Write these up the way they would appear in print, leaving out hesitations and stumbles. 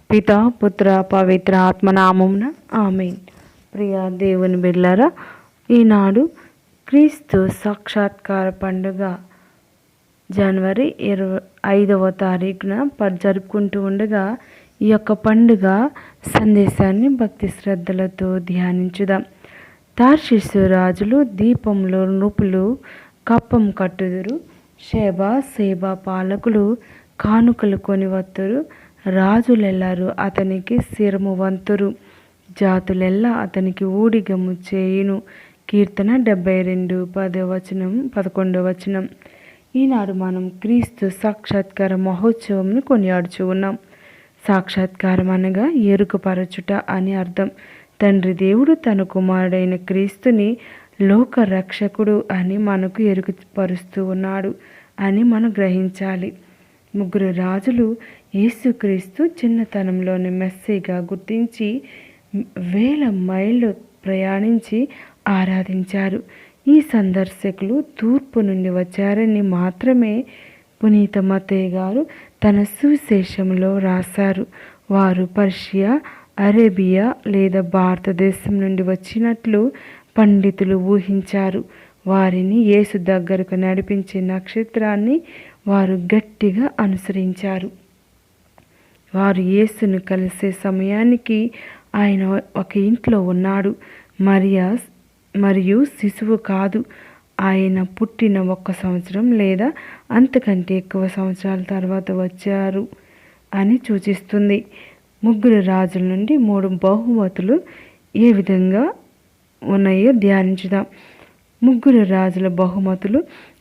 పిత పుత్ర పవిత్ర ఆత్మనామమున ఆమేన్. ప్రియ దేవుని బిడ్డలారా, ఈనాడు క్రీస్తు సాక్షాత్కార పండుగ జనవరి 25వ తారీఖున జరుపుకుంటూ ఉండగా ఈ యొక్క పండుగ సందేశాన్ని భక్తి శ్రద్ధలతో ధ్యానించుదాం. తార్షీసు రాజులు దీపంలో నృపులు కప్పం కట్టుదురు, సేబా పాలకులు కానుకలు కొనివత్తురు, రాజులెల్లరు అతనికి శిరము వంతురు, జాతులెల్లా అతనికి ఊడిగము చేయును. కీర్తన 72 10-11 వచనం. ఈనాడు మనం క్రీస్తు సాక్షాత్కార మహోత్సవంను కొనియాడుచు ఉన్నాం. సాక్షాత్కారం అనగా ఎరుకపరచుట అని అర్థం. తండ్రి దేవుడు తన కుమారుడైన క్రీస్తుని లోక రక్షకుడు అని మనకు ఎరుకపరుస్తూ ఉన్నాడు అని మనం గ్రహించాలి. ముగ్గురు రాజులు యేసుక్రీస్తు చిన్నతనంలోని మెస్సీగా గుర్తించి వేల మైళ్ళు ప్రయాణించి ఆరాధించారు. ఈ సందర్శకులు తూర్పు నుండి వచ్చారని మాత్రమే పునీత మత్తయి గారు తన సువిశేషంలో రాశారు. వారు పర్షియా, అరేబియా లేదా భారతదేశం నుండి వచ్చినట్లు పండితులు ఊహించారు. వారిని యేసు దగ్గరకు నడిపించే నక్షత్రాన్ని వారు గట్టిగా అనుసరించారు. వారు యేసును కలిసే సమయానికి ఆయన ఒక ఇంట్లో ఉన్నాడు. మరియు శిశువు కాదు. ఆయన పుట్టిన 1 సంవత్సరం లేదా అంతకంటే ఎక్కువ సంవత్సరాల తర్వాత వచ్చారు అని సూచిస్తుంది. ముగ్గురు రాజుల నుండి 3 బహుమతులు ఏ విధంగా ఉన్నాయో ధ్యానించుదాం. ముగ్గురు రాజుల బహుమతులు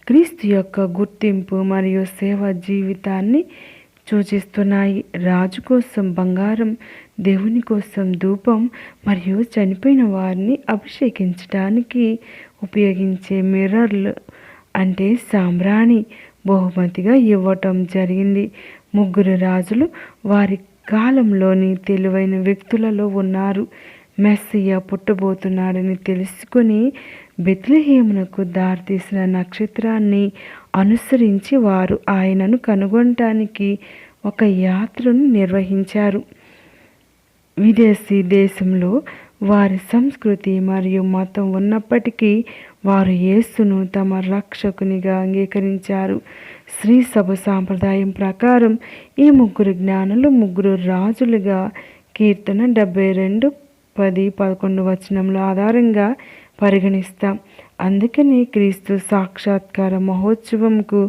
క్రీస్తు యొక్క గుర్తింపు మరియు సేవా జీవితాన్ని సూచిస్తున్నాయి. రాజు కోసం బంగారం, దేవుని కోసం ధూపం మరియు చనిపోయిన వారిని అభిషేకించడానికి ఉపయోగించే మిర్రర్లు అంటే సాంబ్రాణి బహుమతిగా ఇవ్వటం జరిగింది. ముగ్గురు రాజులు వారి కాలంలోని తెలివైన వ్యక్తులలో ఉన్నారు. మెస్సియా పుట్టబోతున్నాడని తెలుసుకుని బెత్లెహేమునకు దారితీసిన నక్షత్రాన్ని అనుసరించి వారు ఆయనను కనుగొనటానికి ఒక యాత్రను నిర్వహించారు. విదేశీ దేశంలో వారి సంస్కృతి మరియు మతం ఉన్నప్పటికీ వారు యేసును తమ రక్షకునిగా అంగీకరించారు. శ్రీ సభ సాంప్రదాయం ప్రకారం ఈ ముగ్గురు జ్ఞానులు ముగ్గురు రాజులుగా కీర్తన 72 10-11 వచనముల ఆధారంగా పరిగణిస్తాం. అందుకని క్రీస్తు సాక్షాత్కార మహోత్సవంకు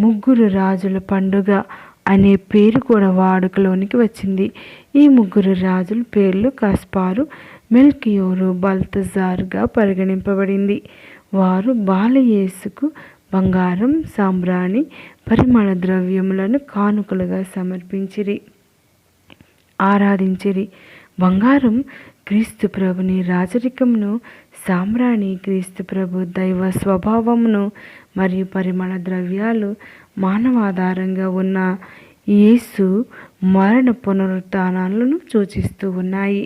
ముగ్గురు రాజుల పండుగ అనే పేరు కూడా వాడుకలోనికి వచ్చింది. ఈ ముగ్గురు రాజుల పేర్లు కస్పారు, మెల్కియోరు, బల్తజార్గా పరిగణింపబడింది. వారు బాలయేసుకు బంగారం, సాంబ్రాణి, పరిమళ ద్రవ్యములను కానుకలుగా ఆరాధించిరి. బంగారం క్రీస్తు ప్రభుని రాజరికమును, సాంబ్రాణి క్రీస్తు ప్రభు దైవ స్వభావమును మరియు పరిమళ ద్రవ్యాలు మానవాధారంగా ఉన్న యేసు మరణ పునరుత్థానాలను సూచిస్తూ ఉన్నాయి.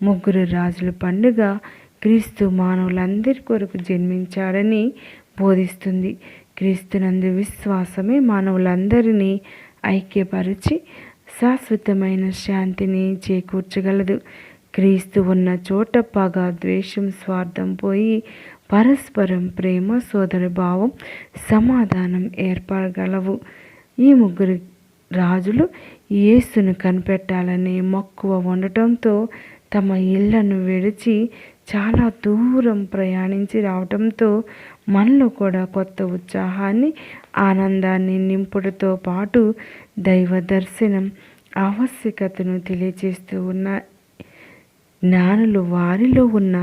ముగ్గురు రాజుల పండుగ క్రీస్తు మానవులందరి కొరకు జన్మించాడని బోధిస్తుంది. క్రీస్తునందు విశ్వాసమే మానవులందరినీ ఐక్యపరిచి శాశ్వతమైన శాంతిని చేకూర్చగలదు. క్రీస్తు ఉన్న చోట పగ, ద్వేషం, స్వార్థం పోయి పరస్పరం ప్రేమ, సోదరభావం, సమాధానం ఏర్పడగలవు. ఈ ముగ్గురు రాజులు యేసును కనిపెట్టాలనే మక్కువ ఉండటంతో తమ ఇళ్లను విడిచి చాలా దూరం ప్రయాణించి రావటంతో మనలో కూడా కొత్త ఉత్సాహాన్ని, ఆనందాన్ని నింపుటతో పాటు దైవ దర్శనం ఆవశ్యకతను తెలియజేస్తూ ఉన్న జ్ఞానులు వారిలో ఉన్న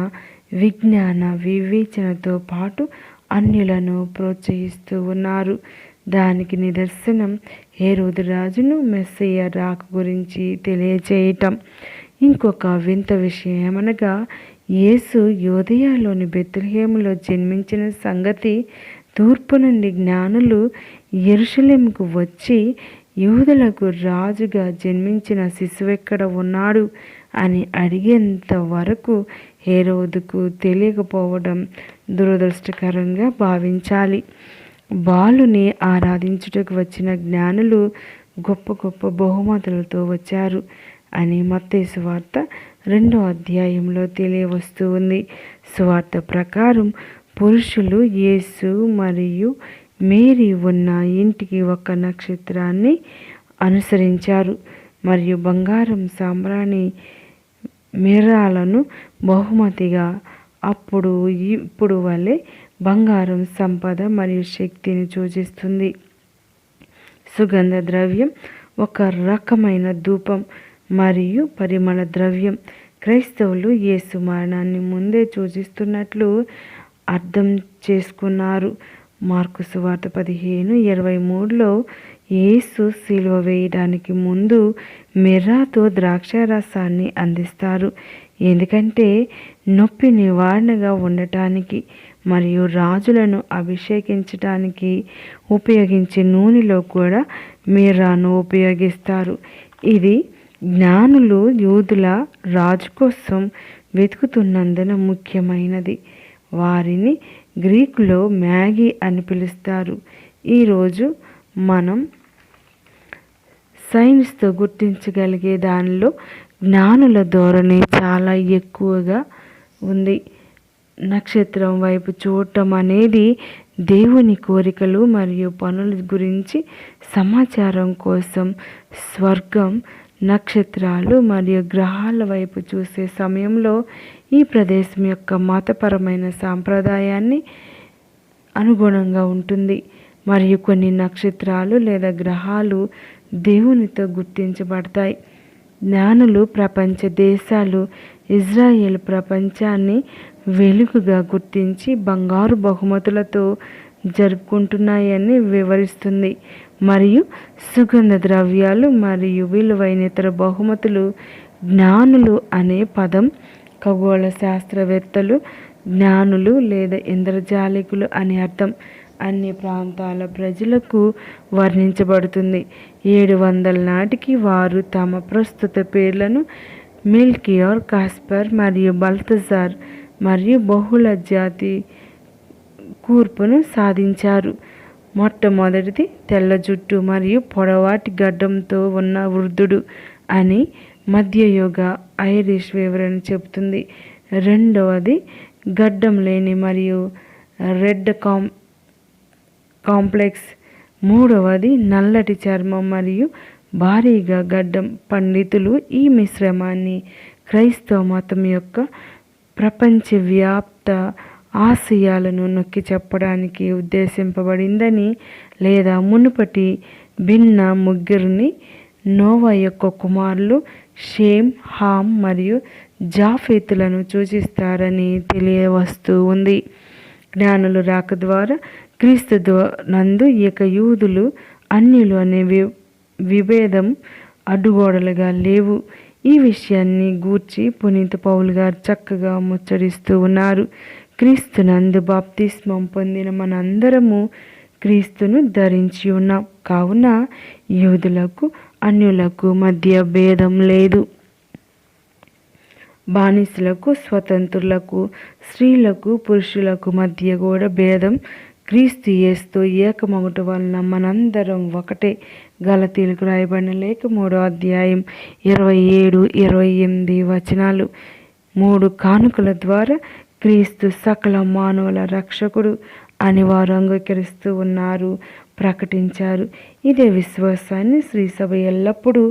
విజ్ఞాన వివేచనతో పాటు అన్యులను ప్రోత్సహిస్తూ ఉన్నారు. దానికి నిదర్శనం హేరోదు రాజును మెస్సియా రాక గురించి తెలియజేయటం. ఇంకొక వింత విషయం ఏమనగా యేసు యూదయలోని బెత్లెహేములో జన్మించిన సంగతి తూర్పు నుండి జ్ఞానులు యెరూషలేముకు వచ్చి యూదులకు రాజుగా జన్మించిన శిశువెక్కడ ఉన్నాడు అని అడిగేంత వరకు హేరోదుకు తెలియకపోవడం దురదృష్టకరంగా భావించాలి. బాలుని ఆరాధించుటకు వచ్చిన జ్ఞానులు గొప్ప గొప్ప బహుమతులతో వచ్చారు. అని మత్తయి సువార్త 2వ అధ్యాయంలో తెలియవస్తూ ఉంది. సువార్త ప్రకారం పురుషులు యేసు మరియు మేరీ ఉన్న ఇంటికి ఒక నక్షత్రాన్ని అనుసరించారు మరియు బంగారం, సాంబ్రాణి, మిర్రాలను బహుమతిగా ఇప్పుడు వలె బంగారం సంపద మరియు శక్తిని సూచిస్తుంది. సుగంధ ద్రవ్యం ఒక రకమైన ధూపం మరియు పరిమళ ద్రవ్యం. క్రైస్తవులు యేసు మరణాన్ని ముందే సూచిస్తున్నట్లు అర్థం చేసుకున్నారు. మార్కు సువార్త 15:23లో యేసు సిలువ వేయడానికి ముందు మిర్రాతో ద్రాక్షారసాన్ని అందిస్తారు, ఎందుకంటే నొప్పి నివారణగా ఉండటానికి మరియు రాజులను అభిషేకించటానికి ఉపయోగించే నూనెలో కూడా మిర్రాను ఉపయోగిస్తారు. ఇది జ్ఞానులు యూదుల రాజు కోసం వెతుకుతున్నందున ముఖ్యమైనది. వారిని గ్రీకులో మ్యాగీ అని పిలుస్తారు. ఈరోజు మనం సైన్స్తో గుర్తించగలిగే దానిలో జ్ఞానుల ధోరణి చాలా ఎక్కువగా ఉంది. నక్షత్రం వైపు చూడటం అనేది దేవుని కోరికలు మరియు పనుల గురించి సమాచారం కోసం స్వర్గం, నక్షత్రాలు మరియు గ్రహాల వైపు చూసే సమయంలో ఈ ప్రదేశం యొక్క మతపరమైన సాంప్రదాయాన్ని అనుగుణంగా ఉంటుంది మరియు కొన్ని నక్షత్రాలు లేదా గ్రహాలు దేవునితో గుర్తించబడతాయి. జ్ఞానులు ప్రపంచ దేశాలు ఇజ్రాయేల్ ప్రపంచాన్ని వెలుగుగా గుర్తించి బంగారు బహుమతులతో జరుపుకుంటున్నాయని వివరిస్తుంది మరియు సుగంధ ద్రవ్యాలు మరియు విలువైన ఇతర బహుమతులు. జ్ఞానులు అనే పదం ఖగోళ శాస్త్రవేత్తలు, జ్ఞానులు లేదా ఇంద్రజాలికులు అని అర్థం. అన్ని ప్రాంతాల ప్రజలకు వర్ణించబడుతుంది. 700 నాటికి వారు తమ ప్రస్తుత పేర్లను మెల్కియోర్, కాస్పర్ మరియు బల్తజార్ మరియు బహుళ జాతి కూర్పును సాధించారు. మొట్టమొదటిది తెల్ల జుట్టు మరియు పొడవాటి గడ్డంతో ఉన్న వృద్ధుడు అని మధ్యయుగ ఐరిష్ వివరణ చెబుతుంది. రెండవది గడ్డం లేని మరియు రెడ్ కాంప్లెక్స్. మూడవది నల్లటి చర్మం మరియు భారీగా గడ్డం. పండితులు ఈ మిశ్రమాన్ని క్రైస్తవ మతం యొక్క ప్రపంచవ్యాప్త ఆశయాలను నొక్కి చెప్పడానికి ఉద్దేశింపబడిందని లేదా మునుపటి భిన్న ముగ్గురిని నోవా యొక్క కుమారులు షేమ్, హామ్ మరియు జాఫెతులను సూచిస్తారని తెలియవస్తూ ఉంది. జ్ఞానులు రాక ద్వారా క్రీస్తు నందు ఇక యూదులు, అన్యులు అనే విభేదం అడ్డుగోడలుగా లేవు. ఈ విషయాన్ని గూర్చి పునీత పౌలు గారు చక్కగా ముచ్చరిస్తూ ఉన్నారు. క్రీస్తునందు బాప్తిస్మం పొందిన మనందరము క్రీస్తును ధరించి ఉన్నాం. కావున యూదులకు, అన్యులకు మధ్య భేదం లేదు. బానిసలకు, స్వతంత్రులకు, స్త్రీలకు, పురుషులకు మధ్య కూడా భేదం క్రీస్తు యేసుతో ఏకమగుట వలన మనందరం ఒకటే. గలతీయులకు రాయబడిన లేఖ 3వ అధ్యాయం 27-28 వచనాలు. 3 కానుకల ద్వారా క్రీస్తు సకల మానవుల రక్షకుడు అని వారు అంగీకరిస్తూ ఉన్నారు, ప్రకటించారు. ఇదే విశ్వాసాన్ని శ్రీ సభ ఎల్లప్పుడూ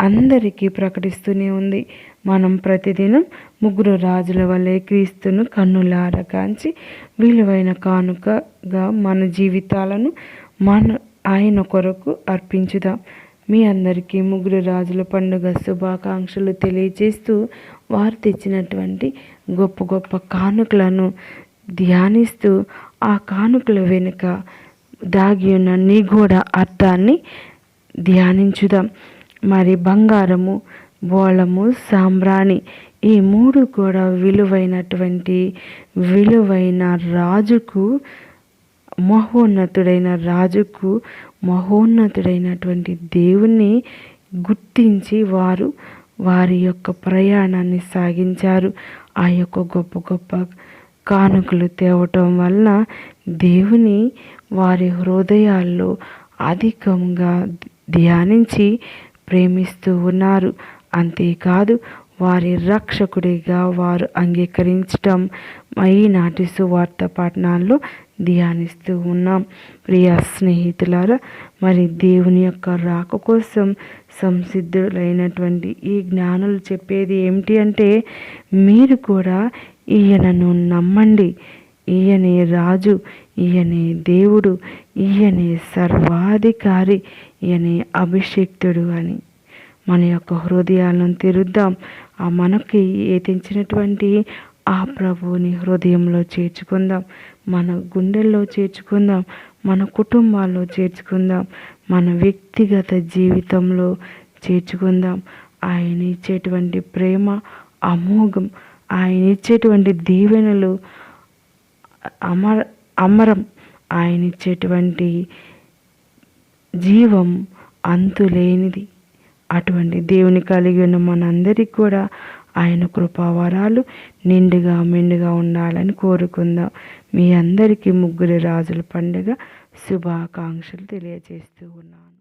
అందరికీ ప్రకటిస్తూనే ఉంది. మనం ప్రతిదినం 3 రాజుల వలె క్రీస్తును కన్నులారా కాంచి విలువైన కానుకగా మన జీవితాలను ఆయన కొరకు అర్పించుదాం. మీ అందరికీ 3 రాజుల పండుగ శుభాకాంక్షలు తెలియజేస్తూ వారు తెచ్చినటువంటి గొప్ప గొప్ప కానుకలను ధ్యానిస్తూ ఆ కానుకల వెనుక దాగి ఉన్న నిగూఢ అర్థాన్ని ధ్యానించుదాం. మరి బంగారము, బోళము, సాంబ్రాణి ఈ 3 కూడా విలువైన రాజుకు, మహోన్నతుడైనటువంటి దేవుణ్ణి గుర్తించి వారి యొక్క ప్రయాణాన్ని సాగించారు. ఆ యొక్క గొప్ప గొప్ప కానుకలు తేవటం వలన దేవుని వారి హృదయాల్లో అధికంగా ధ్యానించి ప్రేమిస్తూ ఉన్నారు. అంతేకాదు వారి రక్షకుడిగా వారు అంగీకరించటం ఈనాటి సువార్త పఠనాల్లో ధ్యానిస్తూ ఉన్నాం. ప్రియ స్నేహితులారా, మరి దేవుని యొక్క రాక కోసం సంసిద్ధులైనటువంటి ఈ జ్ఞానులు చెప్పేది ఏమిటి అంటే, మీరు కూడా ఈయనను నమ్మండి, ఈయనే రాజు, ఈయనే దేవుడు, ఈయనే సర్వాధికారి, ఈయనే అభిషిక్తుడు అని. మన యొక్క హృదయాలను తెరుద్దాం. ఆ మనకి తెచ్చినటువంటి ఆ ప్రభువుని హృదయంలో చేర్చుకుందాం, మన గుండెల్లో చేర్చుకుందాం, మన కుటుంబాల్లో చేర్చుకుందాం, మన వ్యక్తిగత జీవితంలో చేర్చుకుందాం. ఆయన ఇచ్చేటువంటి ప్రేమ అమోఘం, ఆయన ఇచ్చేటువంటి దీవెనలు అమరం, ఆయన ఇచ్చేటువంటి జీవం అంతులేనిది. అటువంటి దేవుని కలిగి ఉన్న మనందరికీ కూడా ఆయన కృపావరాలు నిండుగా మెండుగా ఉండాలని కోరుకుందాం. మీ అందరికీ ముగ్గురు రాజుల పండుగ శుభాకాంక్షలు తెలియజేస్తూ ఉన్నాను.